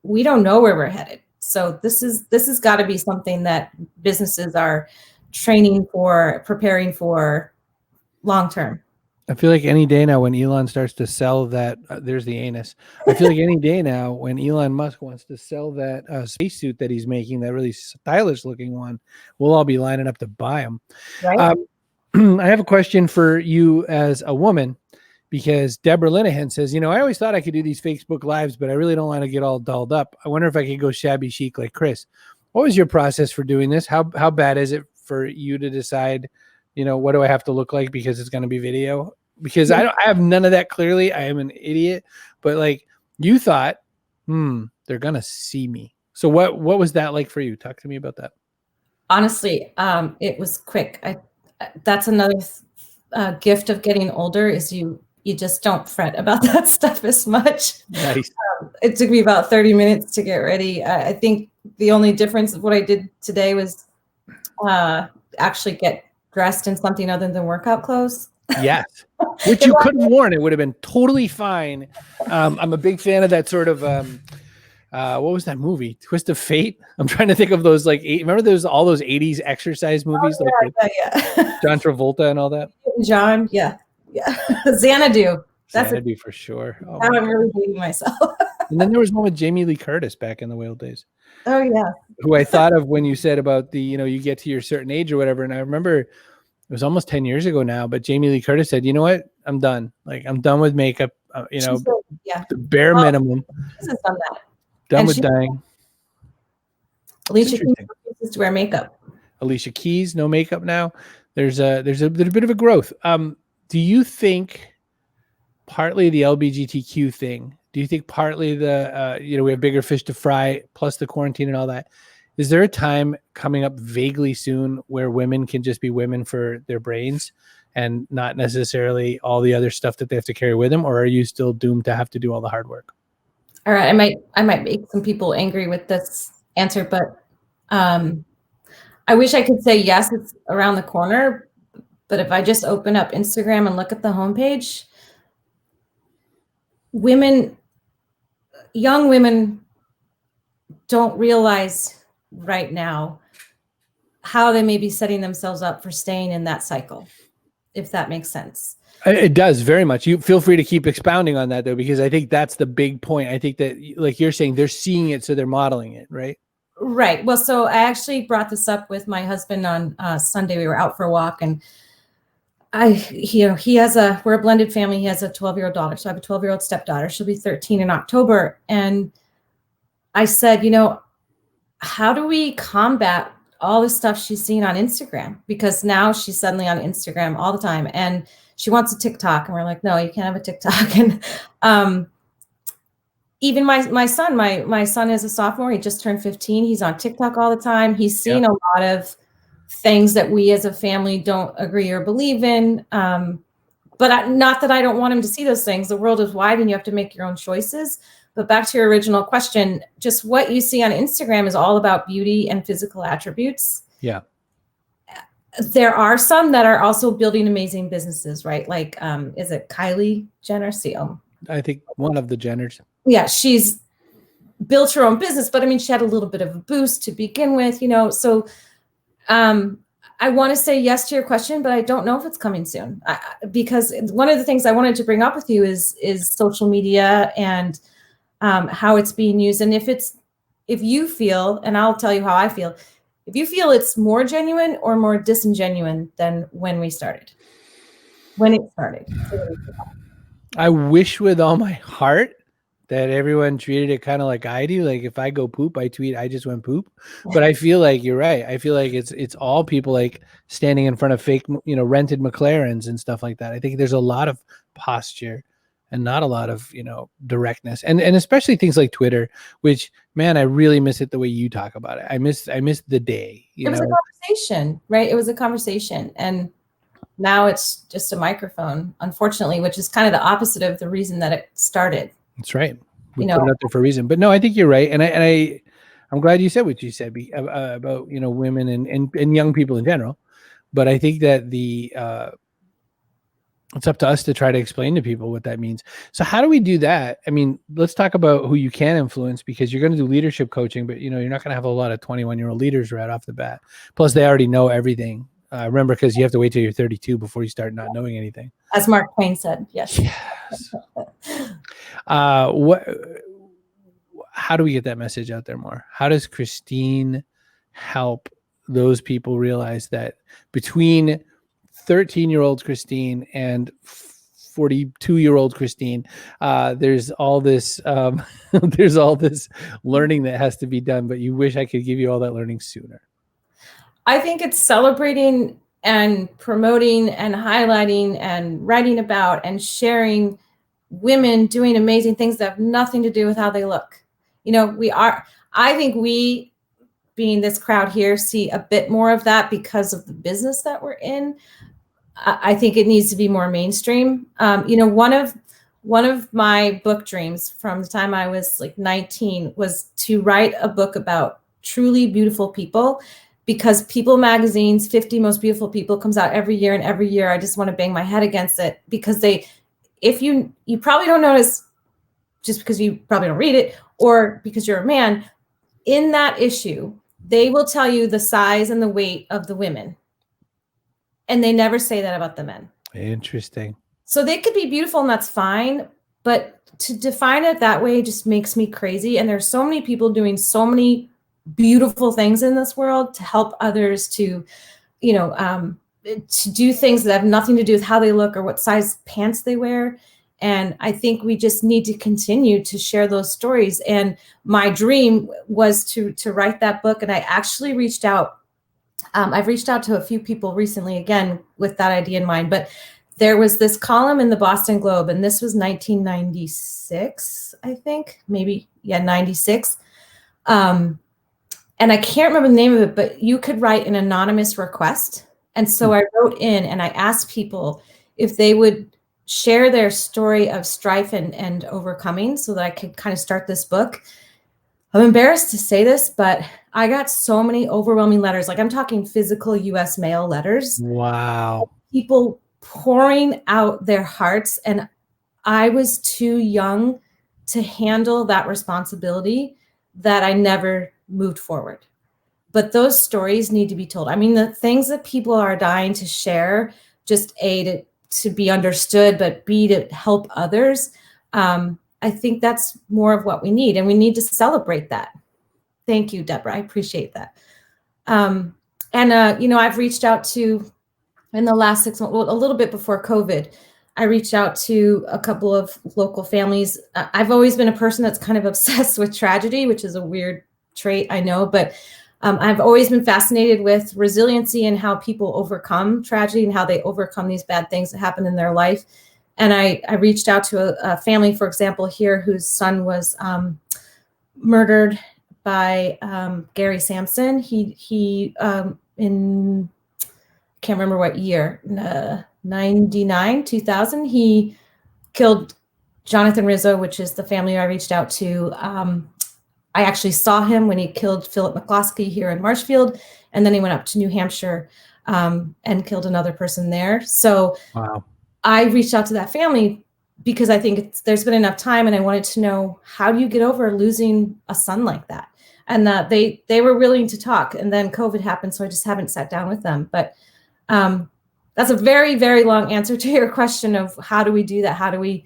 we don't know where we're headed. So this has got to be something that businesses are training for, preparing for long term. I feel like any day now when Elon starts to sell that, there's the anus. I feel like any day now when Elon Musk wants to sell that spacesuit that he's making, that really stylish looking one, we'll all be lining up to buy them. Right. I have a question for you as a woman, because Deborah Linehan says, I always thought I could do these Facebook Lives, but I really don't want to get all dolled up. I wonder if I could go shabby chic like Chris. What was your process for doing this? How bad is it for you to decide, what do I have to look like because it's going to be video? Because I have none of that. Clearly, I am an idiot. But like you thought, they're going to see me. So what was that like for you? Talk to me about that. Honestly, it was quick. That's another gift of getting older is you you just don't fret about that stuff as much. Nice. It took me about 30 minutes to get ready. I think the only difference of what I did today was actually get dressed in something other than workout clothes. Yes. Which you could have worn. It would have been totally fine. I'm a big fan of that sort of, what was that movie? Twist of Fate. I'm trying to think of those remember all those 80s exercise movies? Yeah. John Travolta and all that. John. Yeah. Xanadu. Xanadu for sure. Oh, I'm really hating myself. And then there was one with Jamie Lee Curtis back in the Whale days. Oh yeah. Who I thought of when you said about the, you get to your certain age or whatever. And I remember it was almost 10 years ago now, but Jamie Lee Curtis said, you know what? I'm done. Like, I'm done with makeup. The bare minimum. She's done that. Done with dying. Alicia Keys refuses to wear makeup. Alicia Keys, no makeup now. There's a bit of a growth. Do you think partly the LGBTQ thing? Do you think partly the we have bigger fish to fry, plus the quarantine and all that? Is there a time coming up vaguely soon where women can just be women for their brains and not necessarily all the other stuff that they have to carry with them, or are you still doomed to have to do all the hard work? All right, I might make some people angry with this answer, but I wish I could say yes, it's around the corner. But if I just open up Instagram and look at the homepage, young women don't realize right now how they may be setting themselves up for staying in that cycle, if that makes sense. It does very much. You feel free to keep expounding on that though, because I think that's the big point. I think that, like you're saying, they're seeing it, so they're modeling it, right? Right. Well, so I actually brought this up with my husband on Sunday. We were out for a walk, and we're a blended family. He has a 12-year-old daughter. So I have a 12-year-old stepdaughter. She'll be 13 in October. And I said, how do we combat all the stuff she's seeing on Instagram? Because now she's suddenly on Instagram all the time, and she wants a TikTok. And we're like, no, you can't have a TikTok. And even my son is a sophomore. He just turned 15. He's on TikTok all the time. He's seeing a lot of things that we as a family don't agree or believe in. But not that I don't want him to see those things. The world is wide and you have to make your own choices. But back to your original question, just what you see on Instagram is all about beauty and physical attributes. Yeah. There are some that are also building amazing businesses, right? Like, is it Kylie Jenner? I think one of the Jenners. Yeah, she's built her own business, but I mean, she had a little bit of a boost to begin with, so I want to say yes to your question, but I don't know if it's coming soon, because one of the things I wanted to bring up with you is social media and how it's being used. And if you feel, and I'll tell you how I feel, if you feel it's more genuine or more disingenuine than when it started. I wish with all my heart that everyone treated it kind of like I do. Like if I go poop, I tweet, I just went poop. But I feel like you're right. I feel like it's all people like standing in front of fake, rented McLarens and stuff like that. I think there's a lot of posture and not a lot of, directness. And especially things like Twitter, which, man, I really miss it the way you talk about it. I miss the day. It was a conversation, right? It was a conversation. And now it's just a microphone, unfortunately, which is kind of the opposite of the reason that it started. That's right. We put it out there for a reason. But no, I think you're right. And I'm glad you said what you said about, women and young people in general. But I think that it's up to us to try to explain to people what that means. So how do we do that? I mean, let's talk about who you can influence, because you're going to do leadership coaching, but you're not going to have a lot of 21-year-old leaders right off the bat. Plus they already know everything. Remember, because you have to wait till you're 32 before you start not knowing anything. As Mark Twain said, yes. How do we get that message out there more? How does Christine help those people realize that between 13-year-old Christine and 42-year-old Christine, there's all this learning that has to be done, but you wish I could give you all that learning sooner? I think it's celebrating and promoting and highlighting and writing about and sharing women doing amazing things that have nothing to do with how they look. I think we, being this crowd here, see a bit more of that because of the business that we're in. I think it needs to be more mainstream. One of my book dreams from the time I was like 19 was to write a book about truly beautiful people, because People Magazine's 50 Most Beautiful People comes out every year, and every year I just want to bang my head against it, because if you probably don't notice, just because you probably don't read it or because you're a man, in that issue, they will tell you the size and the weight of the women. And they never say that about the men. Interesting. So they could be beautiful and that's fine, but to define it that way just makes me crazy. And there's so many people doing so many beautiful things in this world to help others to, to do things that have nothing to do with how they look or what size pants they wear. And I think we just need to continue to share those stories. And my dream was to write that book. And I actually reached out. I've reached out to a few people recently, again, with that idea in mind. But there was this column in the Boston Globe, and this was 1996, I think, maybe, 96. And I can't remember the name of it, but you could write an anonymous request. And so I wrote in and I asked people if they would share their story of strife and overcoming so that I could kind of start this book. I'm embarrassed to say this, but I got so many overwhelming letters. Like, I'm talking physical US mail letters. Wow. People pouring out their hearts. And I was too young to handle that responsibility, that I never moved forward. But those stories need to be told. I mean, the things that people are dying to share, just A, to be understood, but B, to help others. I think that's more of what we need, and we need to celebrate that. Thank you, Deborah. I appreciate that. I've reached out to, in the last 6 months, well, a little bit before COVID, I reached out to a couple of local families. I've always been a person that's kind of obsessed with tragedy, which is a weird trait, I know, but I've always been fascinated with resiliency and how people overcome tragedy and how they overcome these bad things that happen in their life. And I reached out to a family, for example, here, whose son was murdered by Gary Sampson. He in, can't remember what year, 99, 2000, he killed Jonathan Rizzo, which is the family I reached out to. I actually saw him when he killed Philip McCloskey here in Marshfield, and then he went up to New Hampshire and killed another person there. So wow. I reached out to that family because I think there's been enough time, and I wanted to know, how do you get over losing a son like that? And they were willing to talk, and then COVID happened, so I just haven't sat down with them. But that's a very, very long answer to your question of how do we do that? How do we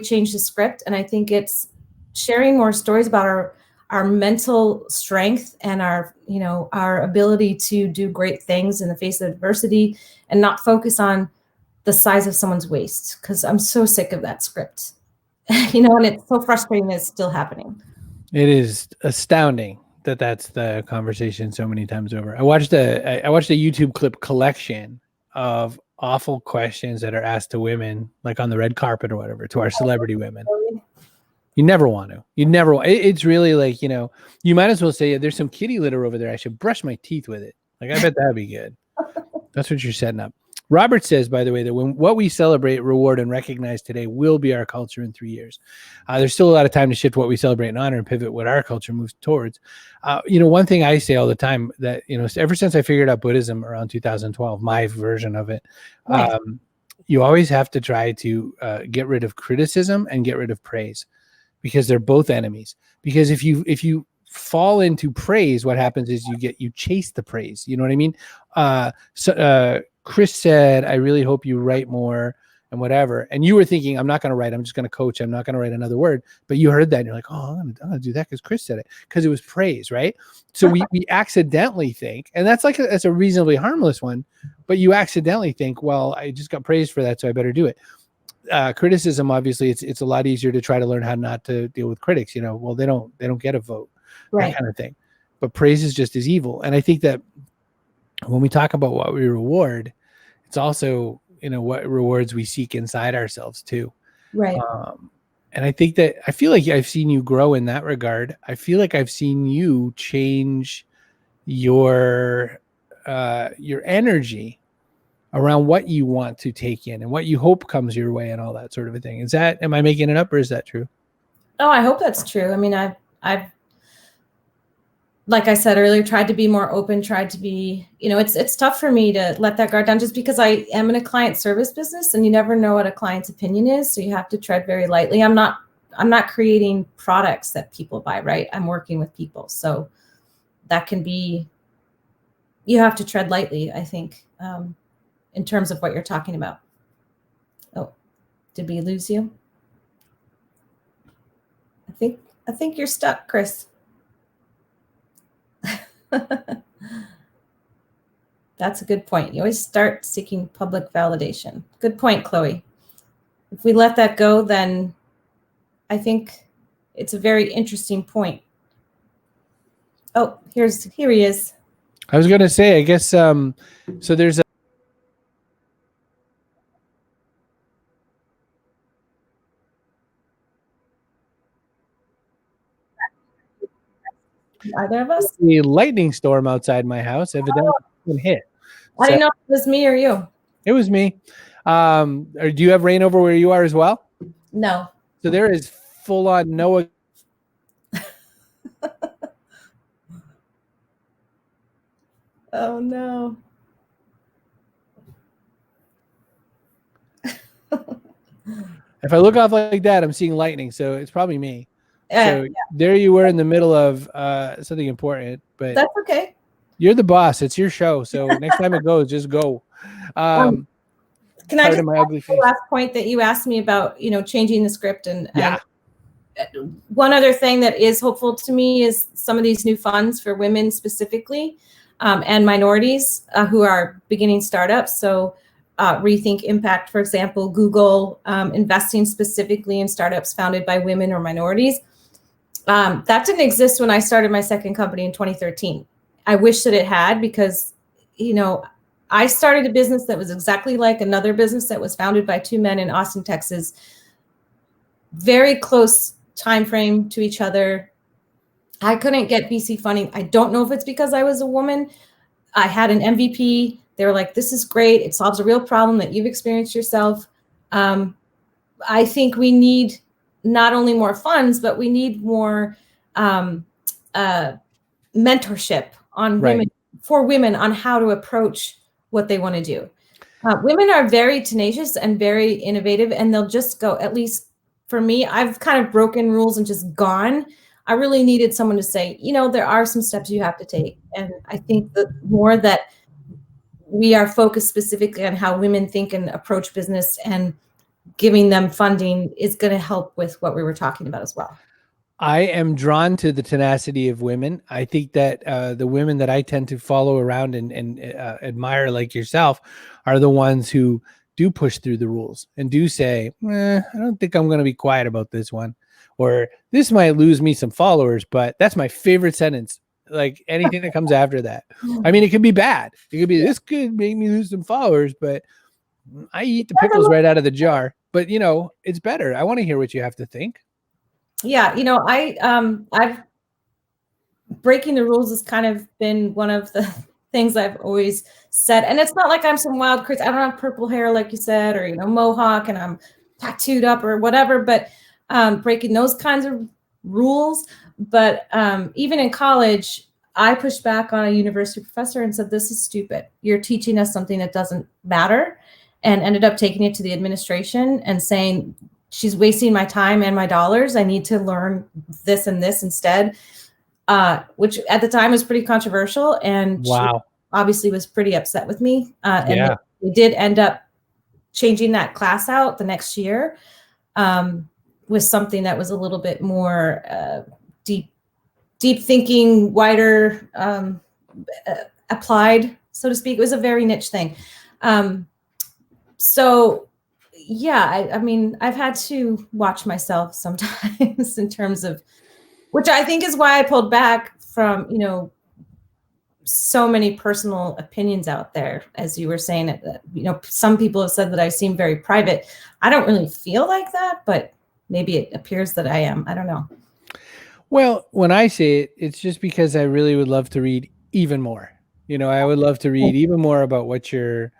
change the script? And I think it's sharing more stories about our mental strength and our ability to do great things in the face of adversity, and not focus on the size of someone's waist, because I'm so sick of that script, and it's so frustrating that it's still happening. It is astounding that that's the conversation so many times over. I watched a YouTube clip collection of awful questions that are asked to women, like on the red carpet or whatever, to our celebrity women. You never want to. It's really like, you might as well say, there's some kitty litter over there, I should brush my teeth with it. Like, I bet that'd be good. That's what you're setting up. Robert says, by the way, that what we celebrate, reward, and recognize today will be our culture in 3 years. There's still a lot of time to shift what we celebrate and honor and pivot what our culture moves towards. One thing I say all the time that, ever since I figured out Buddhism around 2012, my version of it, right. You always have to try to get rid of criticism and get rid of praise, because they're both enemies. Because if you fall into praise, what happens is you chase the praise. You know what I mean? Chris said, I really hope you write more and whatever. And you were thinking, I'm not going to write. I'm just going to coach. I'm not going to write another word. But you heard that and you're like, oh, I'm going to do that because Chris said it, because it was praise, right? So we accidentally think, and that's a reasonably harmless one, but you accidentally think, well, I just got praised for that, so I better do it. Criticism, obviously, it's a lot easier to try to learn how not to deal with critics. Well, they don't get a vote, right? That kind of thing. But praise is just as evil. And I think that when we talk about what we reward, it's also, what rewards we seek inside ourselves too. Right. And I think that I feel like I've seen you grow in that regard. I feel like I've seen you change your energy around what you want to take in and what you hope comes your way and all that sort of a thing. Am I making it up, or is that true? Oh, I hope that's true. I mean, I've like I said earlier, tried to be more open, tried to be, it's tough for me to let that guard down just because I am in a client service business and you never know what a client's opinion is. So you have to tread very lightly. I'm not creating products that people buy, right? I'm working with people. So that can be, you have to tread lightly, I think, in terms of what you're talking about. Oh, did we lose you? I think you're stuck, Chris. That's a good point. You always start seeking public validation. Good point, Chloe. If we let that go, then I think it's a very interesting point. Oh, here he is. I was going to say, I guess, so there's Either of us? a lightning storm outside my house. Evidently, been hit. I didn't know if it was me or you. It was me. Do you have rain over where you are as well? No. So there is full on Noah. Oh no. If I look off like that, I'm seeing lightning. So it's probably me. So there you were in the middle of something important, but that's okay. You're the boss. It's your show. So next time it goes, just go. Can I just my ugly face? The last point that you asked me about, changing the script and one other thing that is hopeful to me is some of these new funds for women specifically and minorities who are beginning startups. So Rethink Impact, for example, Google investing specifically in startups founded by women or minorities. That didn't exist when I started my second company in 2013. I wish that it had because, I started a business that was exactly like another business that was founded by two men in Austin, Texas. Very close time frame to each other. I couldn't get VC funding. I don't know if it's because I was a woman. I had an MVP. They were like, this is great. It solves a real problem that you've experienced yourself. I think we need not only more funds, but we need more mentorship on women, for women, on how to approach what they want to do. Women are very tenacious and very innovative, and they'll just go, at least for me, I've kind of broken rules and just gone. I really needed someone to say, there are some steps you have to take. And I think the more that we are focused specifically on how women think and approach business and giving them funding is going to help with what we were talking about as well. I am drawn to the tenacity of women. I think that the women that I tend to follow around and admire, like yourself, are the ones who do push through the rules and do say, I don't think I'm going to be quiet about this one, or this might lose me some followers, but that's my favorite sentence. Like anything that comes after that. I mean, it could be bad. It could be, this could make me lose some followers, but I eat the pickles right out of the jar. But it's better. I want to hear what you have to think. Yeah, I've breaking the rules has kind of been one of the things I've always said. And it's not like I'm some wild crazy. I don't have purple hair, like you said, or mohawk, and I'm tattooed up or whatever. But breaking those kinds of rules. But even in college, I pushed back on a university professor and said, "This is stupid. You're teaching us something that doesn't matter," and ended up taking it to the administration and saying, she's wasting my time and my dollars. I need to learn this and this instead, which at the time was pretty controversial. And she obviously was pretty upset with me. And they did end up changing that class out the next year with something that was a little bit more deep thinking, wider applied, so to speak. It was a very niche thing. I mean, I've had to watch myself sometimes in terms of, which I think is why I pulled back from, so many personal opinions out there. As you were saying, some people have said that I seem very private. I don't really feel like that, but maybe it appears that I am. I don't know. Well, when I say it, it's just because I really would love to read even more. I would love to read even more about what you're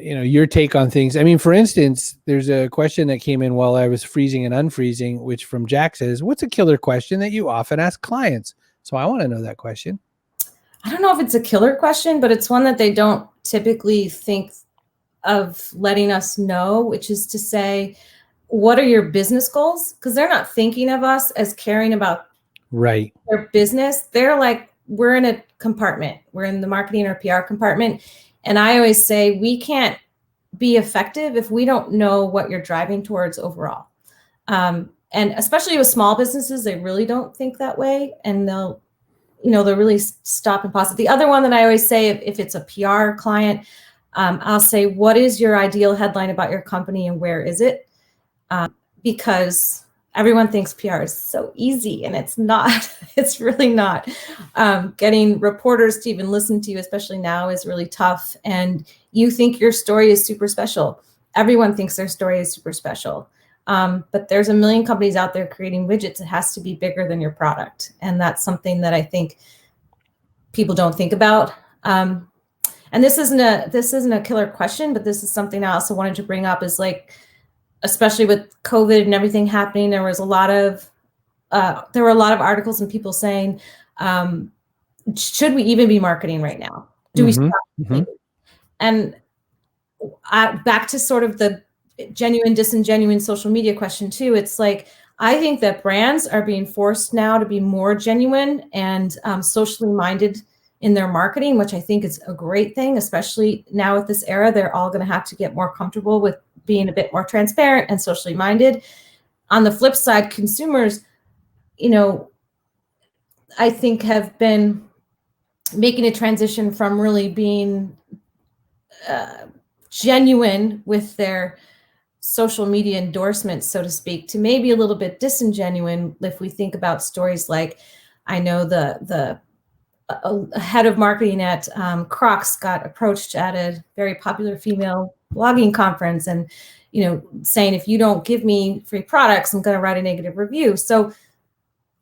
your take on things. I mean, for instance, there's a question that came in while I was freezing and unfreezing, which from Jack says, what's a killer question that you often ask clients? So I want to know that question. I don't know if it's a killer question, but it's one that they don't typically think of letting us know, which is to say, what are your business goals? Because they're not thinking of us as caring about their business. They're like, we're in a compartment. We're in the marketing or PR compartment. And I always say, we can't be effective if we don't know what you're driving towards overall. And especially with small businesses, they really don't think that way. And they'll really stop and pause. The other one that I always say, if it's a PR client, I'll say, what is your ideal headline about your company and where is it? Because everyone thinks PR is so easy, and it's not. It's really not. Getting reporters to even listen to you, especially now, is really tough. And you think your story is super special. Everyone thinks their story is super special. But there's a million companies out there creating widgets. It has to be bigger than your product. And that's something that I think people don't think about. And this isn't a killer question, but this is something I also wanted to bring up, is like, especially with COVID and everything happening, there were a lot of articles and people saying, should we even be marketing right now? Do we stop? And back to sort of the genuine, disingenuine social media question too. It's like, I think that brands are being forced now to be more genuine and socially minded in their marketing, which I think is a great thing, especially now with this era. They're all going to have to get more comfortable with being a bit more transparent and socially minded. On the flip side, consumers, I think have been making a transition from really being genuine with their social media endorsements, so to speak, to maybe a little bit disingenuine. If we think about stories like, I know the head of marketing at Crocs got approached at a very popular female blogging conference, and saying, if you don't give me free products, I'm going to write a negative review. So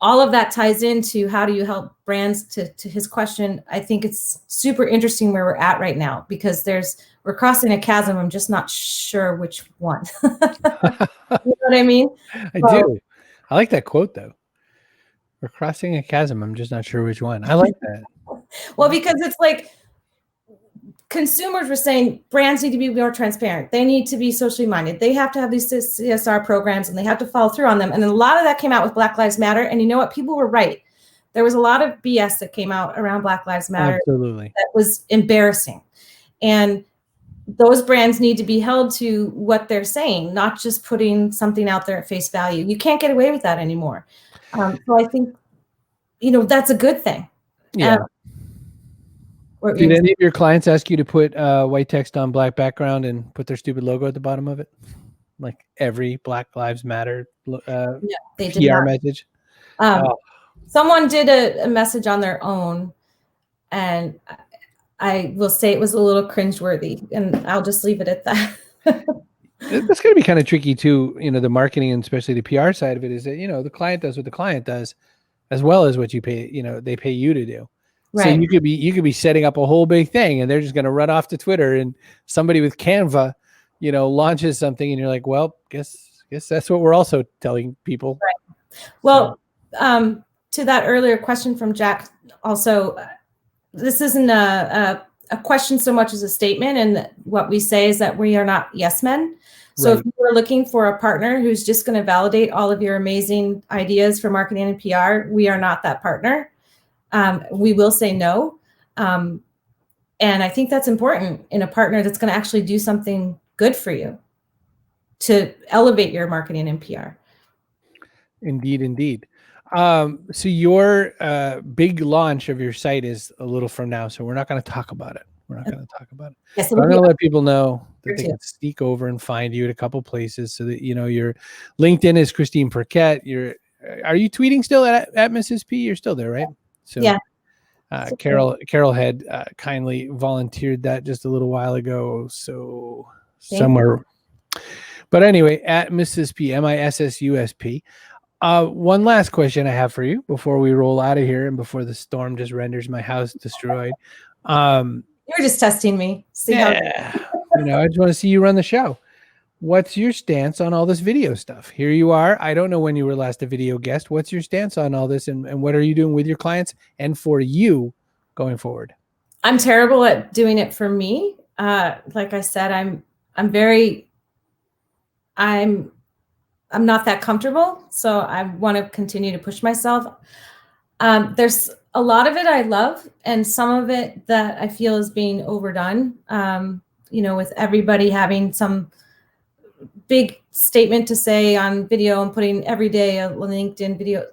all of that ties into, how do you help brands? To his question, I think it's super interesting where we're at right now, because we're crossing a chasm. I'm just not sure which one. You know what I mean? I do. I like that quote though. We're crossing a chasm. I'm just not sure which one. I like that. Well, because it's like, consumers were saying brands need to be more transparent. They need to be socially minded. They have to have these CSR programs, and they have to follow through on them. And a lot of that came out with Black Lives Matter. And you know what? People were right. There was a lot of BS that came out around Black Lives Matter. Absolutely. That was embarrassing. And those brands need to be held to what they're saying, not just putting something out there at face value. You can't get away with that anymore. So I think, that's a good thing. Yeah. Did any of your clients ask you to put white text on black background and put their stupid logo at the bottom of it? Like every Black Lives Matter they PR did not. message? Someone did a message on their own, and I will say it was a little cringeworthy, and I'll just leave it at that. That's going to be kind of tricky too. The marketing and especially the PR side of it is that, the client does what the client does, as well as what you pay, they pay you to do. Right. So you could be setting up a whole big thing, and they're just going to run off to Twitter, and somebody with Canva, launches something, and you're like, well, guess that's what we're also telling people. Right. Well, to that earlier question from Jack, also, this isn't a question so much as a statement. And what we say is that we are not yes men. So if you are looking for a partner who's just going to validate all of your amazing ideas for marketing and PR, we are not that partner. We will say no. And I think that's important in a partner that's going to actually do something good for you to elevate your marketing and PR. Indeed. So your big launch of your site is a little from now, so we're not going to talk about it. Yes, I'm going to let people know that they can sneak over and find you at a couple places, so that your LinkedIn is Christine Perkett. Are you tweeting still at Mrs. P? You're still there, right? So yeah. Carol had kindly volunteered that just a little while ago. So somewhere, but anyway, at Mrs. P, MISSUSP. One last question I have for you before we roll out of here and before the storm just renders my house destroyed. You're just testing me. See how. You know, I just want to see you run the show. What's your stance on all this video stuff? Here you are. I don't know when you were last a video guest. What's your stance on all this, and what are you doing with your clients and for you going forward? I'm terrible at doing it for me. Like I said, I'm not that comfortable. So I want to continue to push myself. There's a lot of it I love, and some of it that I feel is being overdone. You know, with everybody having some big statement to say on video and putting every day a LinkedIn video.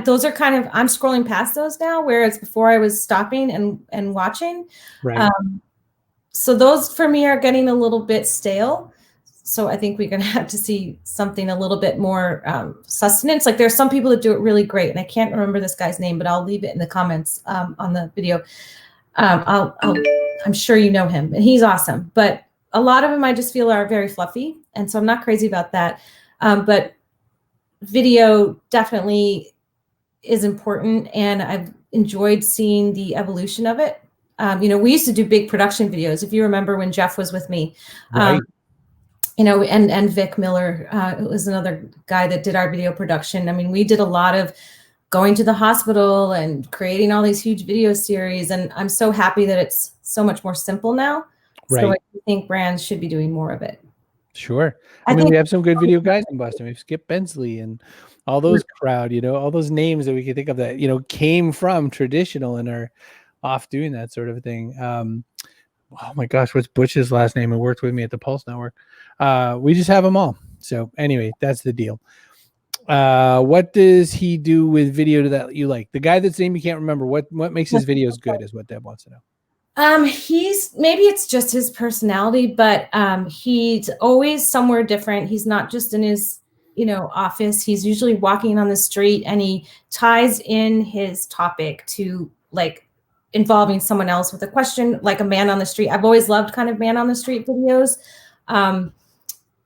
Those are kind of, I'm scrolling past those now, whereas before I was stopping and watching. Right. So those for me are getting a little bit stale. So I think we're going to have to see something a little bit more sustenance. Like there's some people that do it really great, and I can't remember this guy's name, but I'll leave it in the comments on the video. I'm sure you know him, and he's awesome. But a lot of them I just feel are very fluffy, and so I'm not crazy about that. But video definitely is important, and I've enjoyed seeing the evolution of it. You know, we used to do big production videos. If you remember when Jeff was with me. Right. You know, and Vic Miller was another guy that did our video production. I mean, we did a lot of going to the hospital and creating all these huge video series. And I'm so happy that it's so much more simple now. Right. So I think brands should be doing more of it. Sure. I mean, we have some good video guys in Boston. We have Skip Bensley and all those crowd, you know, all those names that we can think of that, you know, came from traditional and are off doing that sort of thing. Oh my gosh, what's Butch's last name? Who worked with me at the Pulse Network? We just have them all. So anyway, that's the deal. What does he do with video that you like? The guy that's name you can't remember. What makes his videos good is what Deb wants to know. Maybe it's just his personality, but he's always somewhere different. He's not just in his, you know, office. He's usually walking on the street, and he ties in his topic to like involving someone else with a question, like a man on the street. I've always loved kind of man on the street videos.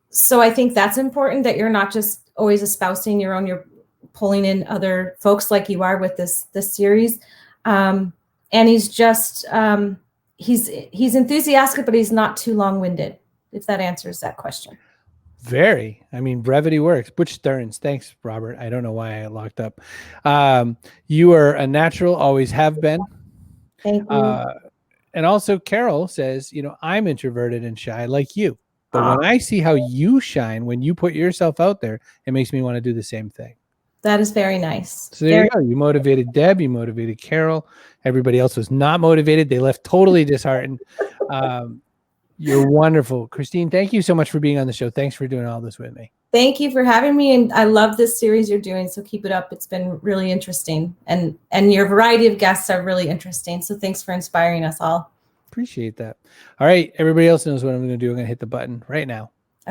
So I think that's important, that you're not just always espousing your own, you're pulling in other folks like you are with this series. And he's just, he's enthusiastic, but he's not too long-winded, if that answers that question. Very. I mean, brevity works. Butch Stearns. Thanks, Robert. I don't know why I locked up. You are a natural, always have been. Thank you. And also Carol says, you know, I'm introverted and shy like you. But when I see how you shine, when you put yourself out there, it makes me want to do the same thing. That is very nice. So there you go. You motivated Deb. You motivated Carol. Everybody else was not motivated. They left totally disheartened. You're wonderful. Christine, thank you so much for being on the show. Thanks for doing all this with me. Thank you for having me. And I love this series you're doing. So keep it up. It's been really interesting. And your variety of guests are really interesting. So thanks for inspiring us all. Appreciate that. All right. Everybody else knows what I'm going to do. I'm going to hit the button right now.